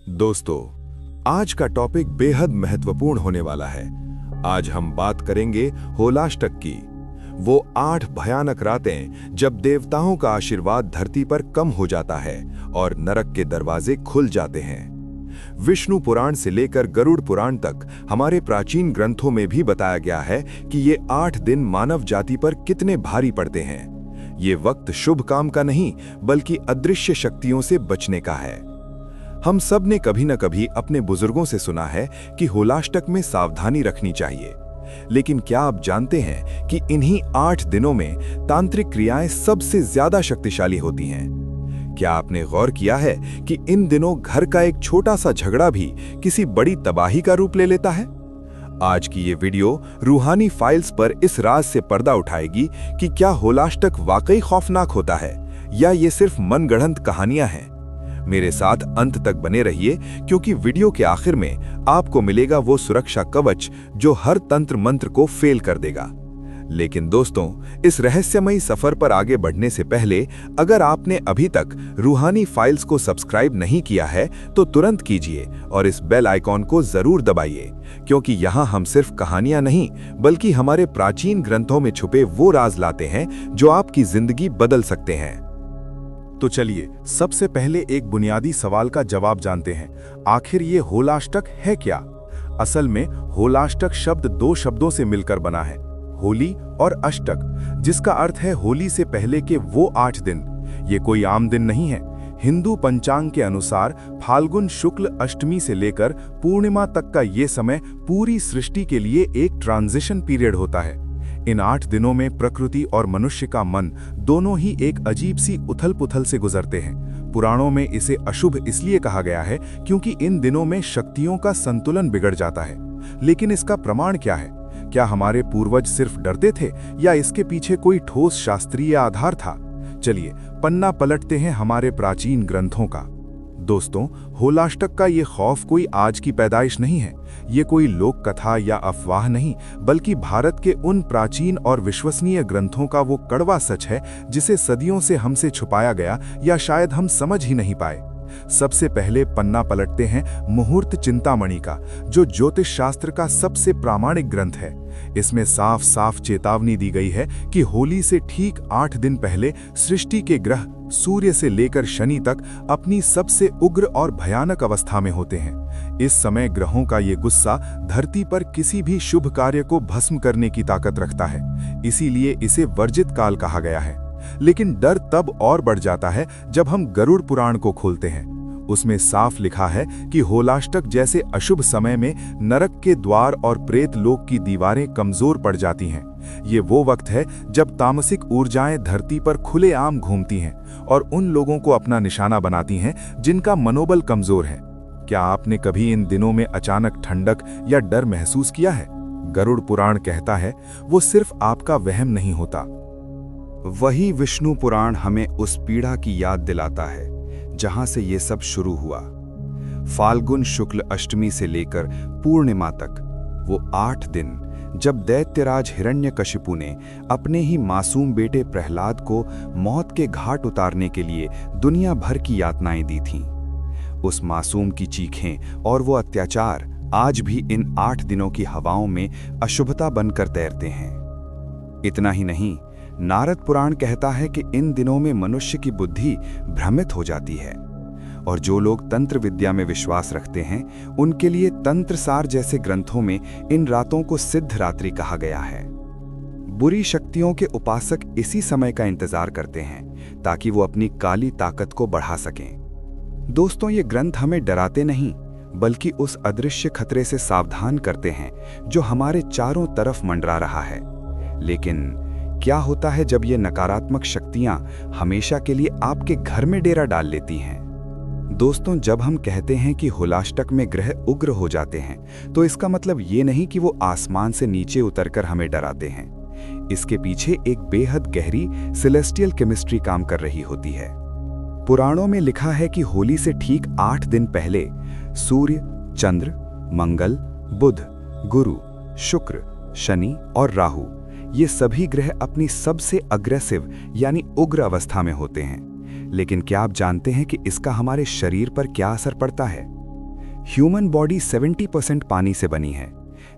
दोस्तों, आज का टॉपिक बेहद महत्वपूर्ण होने वाला है। आज हम बात करेंगे होलाष्टक की, वो 8 भयानक रातें जब देवताओं का आशीर्वाद धरती पर कम हो जाता है और नरक के दरवाजे खुल जाते हैं। विष्णु पुराण से लेकर गरुड़ पुराण तक हमारे प्राचीन ग्रंथों में भी बताया गया है कि ये 8 दिन मानव जाति पर कितने भारी पड़ते हैं। ये वक्त शुभ काम का नहीं, बल्कि अदृश्य शक्तियों से बचने का है। हम सब ने कभी न कभी अपने बुजुर्गों से सुना है कि होलाष्टक में सावधानी रखनी चाहिए, लेकिन क्या आप जानते हैं कि इन्हीं 8 दिनों में तांत्रिक क्रियाएं सबसे ज्यादा शक्तिशाली होती हैं? क्या आपने गौर किया है कि इन दिनों घर का एक छोटा सा झगड़ा भी किसी बड़ी तबाही का रूप ले लेता है? आज की ये वीडियो रूहानी फाइल्स पर इस राज से पर्दा उठाएगी कि क्या होलाष्टक वाकई खौफनाक होता है या ये सिर्फ मनगढ़ंत कहानियां हैं। मेरे साथ अंत तक बने रहिए, क्योंकि वीडियो के आखिर में आपको मिलेगा वो सुरक्षा कवच जो हर तंत्र मंत्र को फेल कर देगा। लेकिन दोस्तों, इस रहस्यमयी सफर पर आगे बढ़ने से पहले अगर आपने अभी तक रूहानी फाइल्स को सब्सक्राइब नहीं किया है तो तुरंत कीजिए और इस बेल आइकॉन को जरूर दबाइए, क्योंकि यहाँ हम सिर्फ कहानियां नहीं बल्कि हमारे प्राचीन ग्रंथों में छुपे वो राज लाते हैं जो आपकी जिंदगी बदल सकते हैं। तो चलिए सबसे पहले एक बुनियादी सवाल का जवाब जानते हैं। आखिर ये होलाष्टक है क्या? असल में होलाष्टक शब्द 2 शब्दों से मिलकर बना है, होली और अष्टक, जिसका अर्थ है होली से पहले के वो 8 दिन। ये कोई आम दिन नहीं है। हिंदू पंचांग के अनुसार फाल्गुन शुक्ल अष्टमी से लेकर पूर्णिमा तक का ये समय पूरी सृष्टि के लिए एक ट्रांजिशन पीरियड होता है। इन 8 दिनों में प्रकृति और मनुष्य का मन दोनों ही एक अजीब सी उथल-पुथल से गुजरते हैं। पुराणों में इसे अशुभ इसलिए कहा गया है क्योंकि इन दिनों में शक्तियों का संतुलन बिगड़ जाता है। लेकिन इसका प्रमाण क्या है? क्या हमारे पूर्वज सिर्फ डरते थे या इसके पीछे कोई ठोस शास्त्रीय आधार था? चलिए पन्ना पलटते हैं हमारे प्राचीन ग्रंथों का। दोस्तों, होलाष्टक का ये खौफ कोई आज की पैदाइश नहीं है। ये कोई लोक कथा या अफवाह नहीं, बल्कि भारत के उन प्राचीन और विश्वसनीय ग्रंथों का वो कड़वा सच है जिसे सदियों से हमसे छुपाया गया या शायद हम समझ ही नहीं पाए। सबसे पहले पन्ना पलटते हैं मुहूर्त चिंतामणि का, जो ज्योतिष शास्त्र का सबसे प्रामाणिक ग्रंथ है। इसमें साफ साफ चेतावनी दी गई है कि होली से ठीक 8 दिन पहले सृष्टि के ग्रह सूर्य से लेकर शनि तक अपनी सबसे उग्र और भयानक अवस्था में होते हैं। इस समय ग्रहों का ये गुस्सा धरती पर किसी भी शुभ कार्य को भस्म करने की ताकत रखता है, इसीलिए इसे वर्जित काल कहा गया है। लेकिन डर तब और बढ़ जाता है जब हम गरुड़ पुराण को खोलते हैं। उसमें साफ लिखा है कि होलाष्टक जैसे अशुभ समय में नरक के द्वार और प्रेत लोक की दीवारें कमजोर पड़ जाती हैं। ये वो वक्त है जब तामसिक ऊर्जाएं धरती पर खुलेआम घूमती हैं और उन लोगों को अपना निशाना बनाती हैं जिनका मनोबल कमजोर है। क्या आपने कभी इन दिनों में अचानक ठंडक या डर महसूस किया है? गरुड़ पुराण कहता है वो सिर्फ आपका वहम नहीं होता। वही विष्णु पुराण हमें उस पीड़ा की याद दिलाता है जहां से ये सब शुरू हुआ। फाल्गुन शुक्ल अष्टमी से लेकर पूर्णिमा तक वो 8 दिन जब दैत्यराज हिरण्यकशिपु ने अपने ही मासूम बेटे प्रहलाद को मौत के घाट उतारने के लिए दुनिया भर की यातनाएं दी थीं। उस मासूम की चीखें और वो अत्याचार आज भी इन 8 दिनों की हवाओं में अशुभता बनकर तैरते हैं। इतना ही नहीं, नारद पुराण कहता है कि इन दिनों में मनुष्य की बुद्धि भ्रमित हो जाती है और जो लोग तंत्र विद्या में विश्वास रखते हैं उनके लिए तंत्रसार जैसे ग्रंथों में इन रातों को सिद्ध रात्रि कहा गया है। बुरी शक्तियों के उपासक इसी समय का इंतजार करते हैं ताकि वो अपनी काली ताकत को बढ़ा सकें। दोस्तों, ये ग्रंथ हमें डराते नहीं बल्कि उस अदृश्य खतरे से सावधान करते हैं जो हमारे चारों तरफ मंडरा रहा है। लेकिन क्या होता है जब ये नकारात्मक शक्तियां हमेशा के लिए आपके घर में डेरा डाल लेती हैं? दोस्तों, जब हम कहते हैं कि होलाष्टक में ग्रह उग्र हो जाते हैं तो इसका मतलब ये नहीं कि वो आसमान से नीचे उतरकर हमें डराते हैं। इसके पीछे एक बेहद गहरी सेलेस्टियल केमिस्ट्री काम कर रही होती है। पुराणों में लिखा है कि होली से ठीक 8 दिन पहले सूर्य, चंद्र, मंगल, बुध, गुरु, शुक्र, शनि और राहु ये सभी ग्रह अपनी सबसे अग्रेसिव यानी उग्र अवस्था में होते हैं। लेकिन क्या आप जानते हैं कि इसका हमारे शरीर पर क्या असर पड़ता है? ह्यूमन बॉडी 70% पानी से बनी है।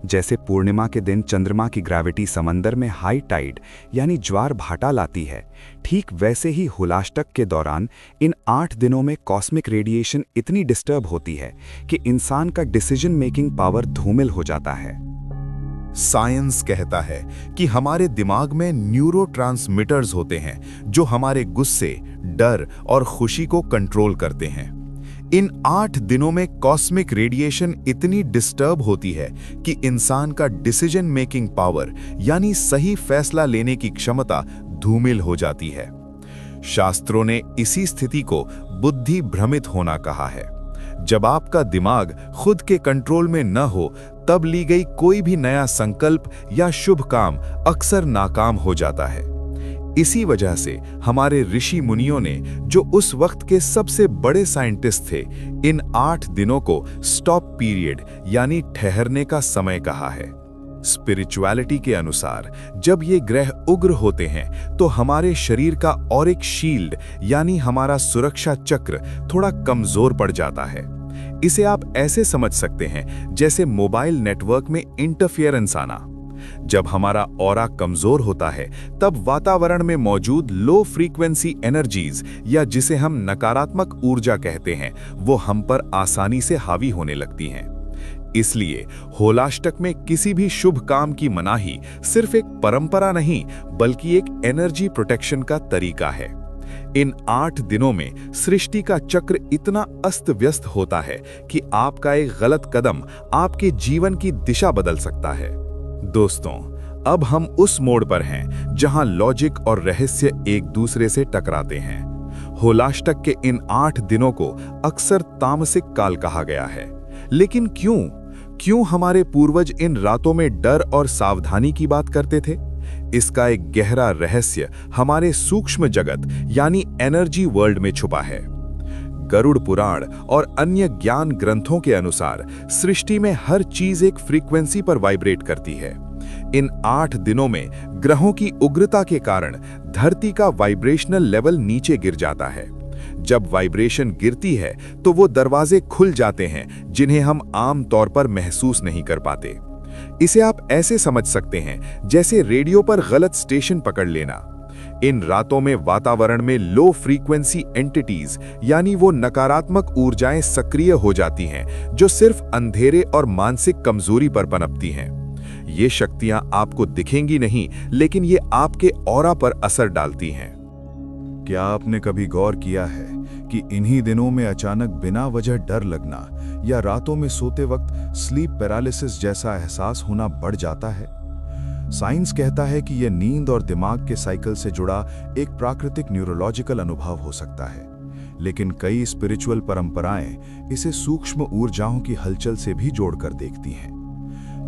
जैसे पूर्णिमा के दिन चंद्रमा की ग्रेविटी समंदर में हाई टाइड यानी ज्वार भाटा लाती है, ठीक वैसे ही होलाष्टक के दौरान इन 8 दिनों में कॉस्मिक रेडिएशन इतनी डिस्टर्ब होती है कि इंसान का डिसीजन मेकिंग पावर धूमिल हो जाता है। साइंस कहता है कि हमारे दिमाग में न्यूरोट्रांसमीटर्स होते हैं जो हमारे गुस्से, डर और खुशी को कंट्रोल करते हैं। इन 8 दिनों में कॉस्मिक रेडिएशन इतनी डिस्टर्ब होती है कि इंसान का डिसीजन मेकिंग पावर यानी सही फैसला लेने की क्षमता धूमिल हो जाती है। शास्त्रों ने इसी स्थिति को बुद्धि भ्रमित होना कहा है। जब आपका दिमाग खुद के कंट्रोल में न हो, तब ली गई कोई भी नया संकल्प या शुभ काम अक्सर नाकाम हो जाता है। इसी वजह से हमारे ऋषि मुनियों ने, जो उस वक्त के सबसे बड़े साइंटिस्ट थे, इन 8 दिनों को स्टॉप पीरियड यानी ठहरने का समय कहा है। स्पिरिचुअलिटी के अनुसार जब ये ग्रह उग्र होते हैं तो हमारे शरीर का ऑरिक शील्ड यानी हमारा सुरक्षा चक्र थोड़ा कमजोर पड़ जाता है। इसे आप ऐसे समझ सकते हैं जैसे मोबाइल नेटवर्क में इंटरफेरेंस आना। जब हमारा ऑरा कमजोर होता है, तब वातावरण में मौजूद लो फ्रीक्वेंसी एनर्जीज या जिसे हम नकारात्मक ऊर्जा कहते हैं, वो हम पर आसानी से हावी होने लगती हैं। इसलिए होलाष्टक में किसी भी शुभ काम की मनाही सिर्फ एक परंपरा नहीं, बल्कि एक एनर्जी प्रोटेक्शन का तरीका है। इन 8 दिनों में सृष्टि का चक्र इतना अस्त व्यस्त होता है कि आपका एक गलत कदम आपके जीवन की दिशा बदल सकता है। दोस्तों, अब हम उस मोड़ पर हैं जहां लॉजिक और रहस्य एक दूसरे से टकराते हैं। होलाष्टक के इन 8 दिनों को अक्सर तामसिक काल कहा गया है, लेकिन क्यों हमारे पूर्वज इन रातों में डर और सावधानी की बात करते थे? इसका एक गहरा रहस्य हमारे सूक्ष्म जगत यानी एनर्जी वर्ल्ड में छुपा है। गरुड़ पुराण और अन्य ज्ञान ग्रंथों के अनुसार सृष्टि में हर चीज एक फ्रीक्वेंसी पर वाइब्रेट करती है। इन 8 दिनों में ग्रहों की उग्रता के कारण धरती का वाइब्रेशनल लेवल नीचे गिर जाता है। जब वाइब्रेशन गिरती है तो वो दरवाजे खुल जाते हैं जिन्हें हम आम तौर पर महसूस नहीं कर पाते। इसे आप ऐसे समझ सकते हैं जैसे रेडियो पर गलत स्टेशन पकड़ लेना। इन रातों में वातावरण में लो फ्रीक्वेंसी एंटिटीज यानी वो नकारात्मक ऊर्जाएं सक्रिय हो जाती हैं जो सिर्फ अंधेरे और मानसिक कमजोरी पर पनपती हैं। ये शक्तियां आपको दिखेंगी नहीं, लेकिन ये आपके ऑरा पर असर डालती हैं। क्या आपने कभी गौर किया है कि इन्हीं दिनों में अचानक बिना वजह डर लगना या रातों में सोते वक्त स्लीप पैरालिसिस जैसा एहसास होना बढ़ जाता है? साइंस कहता है कि यह नींद और दिमाग के साइकिल से जुड़ा एक प्राकृतिक न्यूरोलॉजिकल अनुभव हो सकता है, लेकिन कई स्पिरिचुअल परंपराएं इसे सूक्ष्म ऊर्जाओं की हलचल से भी जोड़कर देखती हैं।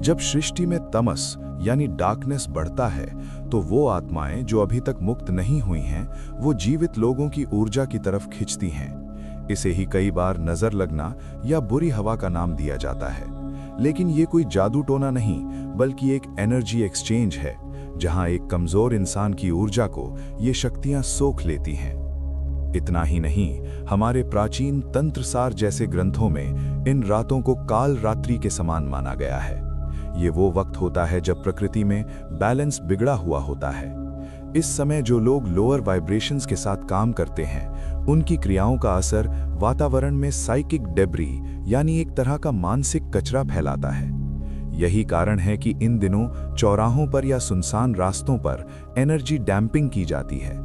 जब सृष्टि में तमस यानी डार्कनेस बढ़ता है, तो वो आत्माएं जो अभी तक मुक्त नहीं हुई हैं, वो जीवित लोगों की ऊर्जा की तरफ खिंचती हैं। इसे ही कई बार नजर लगना या बुरी हवा का नाम दिया जाता है, लेकिन ये कोई जादू टोना नहीं, बल्कि एक एनर्जी एक्सचेंज है, जहां एक कमजोर इंसान की ऊर्जा को ये शक्तियां सोख लेती हैं। इतना ही नहीं, हमारे प्राचीन तंत्रसार जैसे ग्रंथों में इन रातों को काल रात्रि के समान माना गया है। ये वो वक्त होता है जब प्रकृति में बैलेंस बिगड़ा हुआ होता है। इस समय जो लोग लोअर वाइब्रेशंस के साथ काम करते हैं, उनकी क्रियाओं का असर वातावरण में साइकिक डेब्री यानी एक तरह का मानसिक कचरा फैलाता है। यही कारण है कि इन दिनों चौराहों पर या सुनसान रास्तों पर एनर्जी डैम्पिंग की जाती है।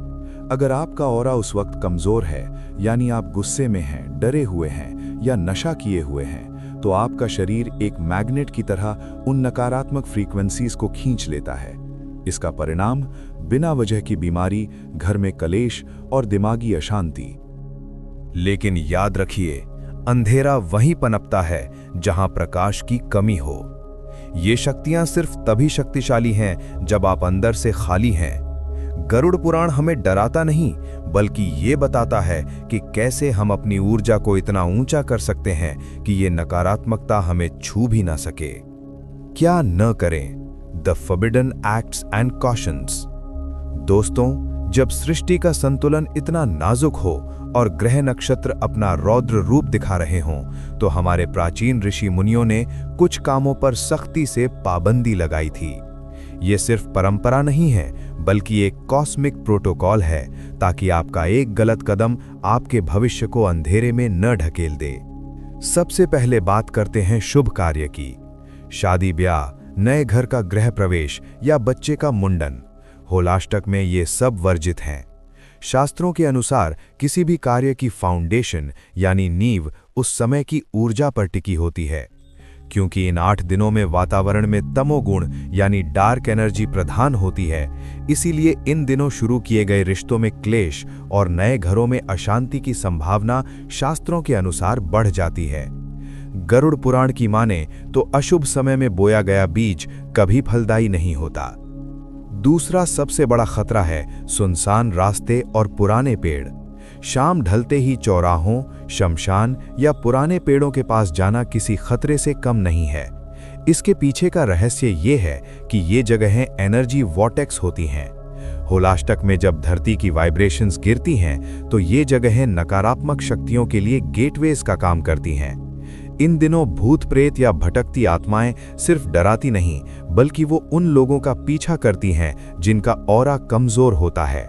अगर आपका ऑरा उस वक्त कमजोर है, यानी आप गुस्से में हैं, डरे हुए हैं या नशा किए हुए हैं, तो आपका शरीर एक मैग्नेट की तरह उन नकारात्मक फ्रीक्वेंसीज को खींच लेता है। इसका परिणाम बिना वजह की बीमारी, घर में कलेश और दिमागी अशांति। लेकिन याद रखिए, अंधेरा वहीं पनपता है जहां प्रकाश की कमी हो। ये शक्तियां सिर्फ तभी शक्तिशाली हैं जब आप अंदर से खाली हैं। गरुड़ पुराण हमें डराता नहीं, बल्कि ये बताता है कि कैसे हम अपनी ऊर्जा को इतना ऊंचा कर सकते हैं कि ये नकारात्मकता हमें छू भी ना सके। क्या न करें? The forbidden acts and cautions. दोस्तों, जब सृष्टि का संतुलन इतना नाजुक हो और ग्रह नक्षत्र अपना रौद्र रूप दिखा रहे हों, तो हमारे प्राचीन ऋषि मुनियों ने कुछ कामों पर सख्ती से पाबंदी लगाई थी। ये सिर्फ परंपरा नहीं है, बल्कि एक कॉस्मिक प्रोटोकॉल है, ताकि आपका एक गलत कदम आपके भविष्य को अंधेरे में न ढकेल दे। सबसे पहले बात करते हैं शुभ कार्य की। शादी ब्याह, नए घर का गृह प्रवेश या बच्चे का मुंडन। होलाष्टक में ये सब वर्जित हैं। शास्त्रों के अनुसार किसी भी कार्य की फाउंडेशन यानी नींव उस समय की ऊर्जा पर टिकी होती है। क्योंकि इन 8 दिनों में वातावरण में तमोगुण यानी डार्क एनर्जी प्रधान होती है, इसीलिए इन दिनों शुरू किए गए रिश्तों में क्लेश और नए घरों में अशांति की संभावना शास्त्रों के अनुसार बढ़ जाती है। गरुड़ पुराण की माने तो अशुभ समय में बोया गया बीज कभी फलदायी नहीं होता। दूसरा सबसे बड़ा खतरा है सुनसान रास्ते और पुराने पेड़। शाम ढलते ही चौराहों, शमशान या पुराने पेड़ों के पास जाना किसी खतरे से कम नहीं है। इसके पीछे का रहस्य ये है कि ये जगहें एनर्जी वॉर्टेक्स होती हैं। होलाष्टक में जब धरती की वाइब्रेशंस गिरती हैं, तो ये जगहें नकारात्मक शक्तियों के लिए गेटवेज का काम करती हैं। इन दिनों भूत प्रेत या भटकती आत्माएं सिर्फ डराती नहीं, बल्कि वो उन लोगों का पीछा करती हैं जिनका ऑरा कमजोर होता है।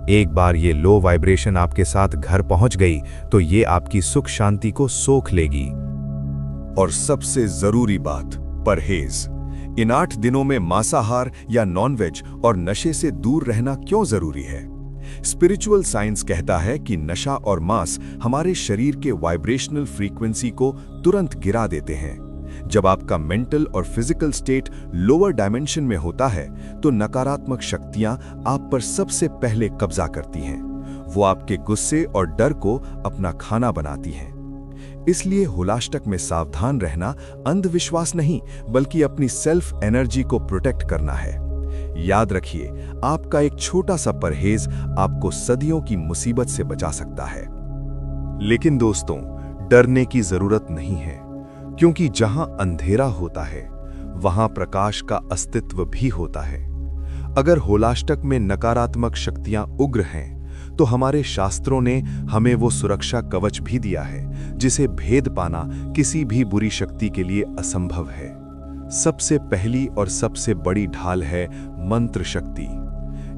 एक बार ये लो वाइब्रेशन आपके साथ घर पहुंच गई, तो ये आपकी सुख शांति को सोख लेगी। और सबसे जरूरी बात, परहेज। इन 8 दिनों में मांसाहार या नॉनवेज और नशे से दूर रहना क्यों जरूरी है? स्पिरिचुअल साइंस कहता है कि नशा और मांस हमारे शरीर के वाइब्रेशनल फ्रीक्वेंसी को तुरंत गिरा देते हैं। जब आपका मेंटल और फिजिकल स्टेट लोअर डायमेंशन में होता है, तो नकारात्मक शक्तियां आप पर सबसे पहले कब्जा करती हैं। वो आपके गुस्से और डर को अपना खाना बनाती हैं। इसलिए होलाष्टक में सावधान रहना अंधविश्वास नहीं, बल्कि अपनी सेल्फ एनर्जी को प्रोटेक्ट करना है। याद रखिए, आपका एक छोटा सा परहेज आपको सदियों की मुसीबत से बचा सकता है। लेकिन दोस्तों, डरने की जरूरत नहीं है, क्योंकि जहां अंधेरा होता है, वहां प्रकाश का अस्तित्व भी होता है। अगर होलाष्टक में नकारात्मक शक्तियां उग्र हैं, तो हमारे शास्त्रों ने हमें वो सुरक्षा कवच भी दिया है, जिसे भेद पाना किसी भी बुरी शक्ति के लिए असंभव है। सबसे पहली और सबसे बड़ी ढाल है मंत्र शक्ति।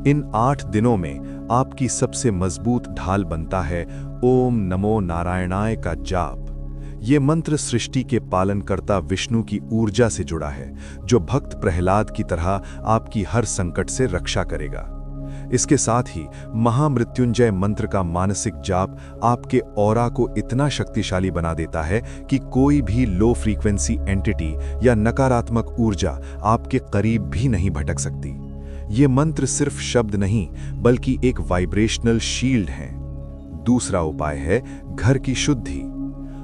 इन 8 दिनों में आपकी सबसे मजबूत ढाल बनता है ओम नमो नारायणाय का जाप। ये मंत्र सृष्टि के पालनकर्ता विष्णु की ऊर्जा से जुड़ा है, जो भक्त प्रहलाद की तरह आपकी हर संकट से रक्षा करेगा। इसके साथ ही महामृत्युंजय मंत्र का मानसिक जाप आपके ऑरा को इतना शक्तिशाली बना देता है कि कोई भी लो फ्रीक्वेंसी एंटिटी या नकारात्मक ऊर्जा आपके करीब भी नहीं भटक सकती। ये मंत्र सिर्फ शब्द नहीं, बल्कि एक वाइब्रेशनल शील्ड है। दूसरा उपाय है घर की शुद्धि।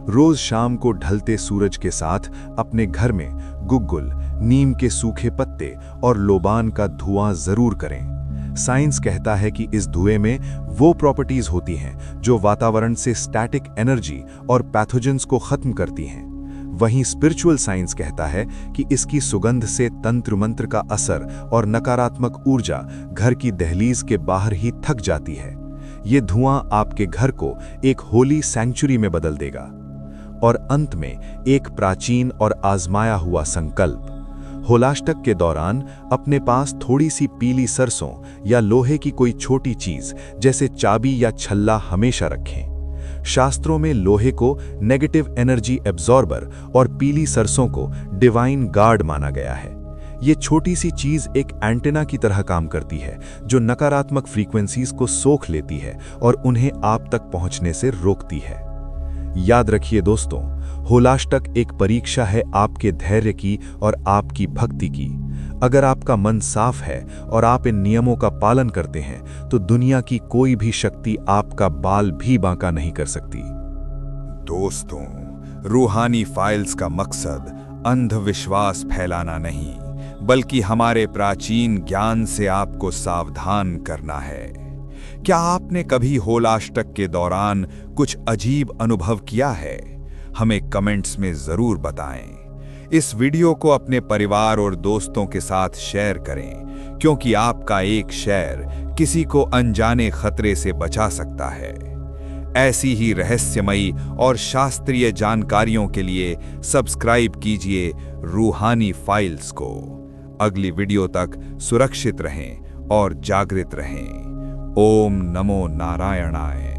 रोज शाम को ढलते सूरज के साथ अपने घर में गुग्गुल, नीम के सूखे पत्ते और लोबान का धुआं जरूर करें। साइंस कहता है कि इस धुएं में वो प्रॉपर्टीज होती हैं जो वातावरण से स्टैटिक एनर्जी और पैथोजेंस को खत्म करती हैं। वहीं स्पिरिचुअल साइंस कहता है कि इसकी सुगंध से तंत्र मंत्र का असर और नकारात्मक ऊर्जा घर की दहलीज के बाहर ही थक जाती है। ये धुआं आपके घर को एक होली सैंक्चुरी में बदल देगा। और अंत में एक प्राचीन और आजमाया हुआ संकल्प। होलाष्टक के दौरान अपने पास थोड़ी सी पीली सरसों या लोहे की कोई छोटी चीज जैसे चाबी या छल्ला हमेशा रखें। शास्त्रों में लोहे को नेगेटिव एनर्जी एब्जॉर्बर और पीली सरसों को डिवाइन गार्ड माना गया है। ये छोटी सी चीज एक एंटेना की तरह काम करती है, जो नकारात्मक फ्रीक्वेंसीज को सोख लेती है और उन्हें आप तक पहुंचने से रोकती है। याद रखिए दोस्तों, होलाष्टक एक परीक्षा है आपके धैर्य की और आपकी भक्ति की। अगर आपका मन साफ है और आप इन नियमों का पालन करते हैं, तो दुनिया की कोई भी शक्ति आपका बाल भी बांका नहीं कर सकती। दोस्तों, रूहानी फाइल्स का मकसद अंधविश्वास फैलाना नहीं, बल्कि हमारे प्राचीन ज्ञान से आपको सावधान करना है। क्या आपने कभी होलाष्टक के दौरान कुछ अजीब अनुभव किया है? हमें कमेंट्स में जरूर बताएं। इस वीडियो को अपने परिवार और दोस्तों के साथ शेयर करें, क्योंकि आपका एक शेयर किसी को अनजाने खतरे से बचा सकता है। ऐसी ही रहस्यमयी और शास्त्रीय जानकारियों के लिए सब्सक्राइब कीजिए रूहानी फाइल्स को। अगली वीडियो तक सुरक्षित रहें और जागृत रहें। ओम नमो नारायणाय।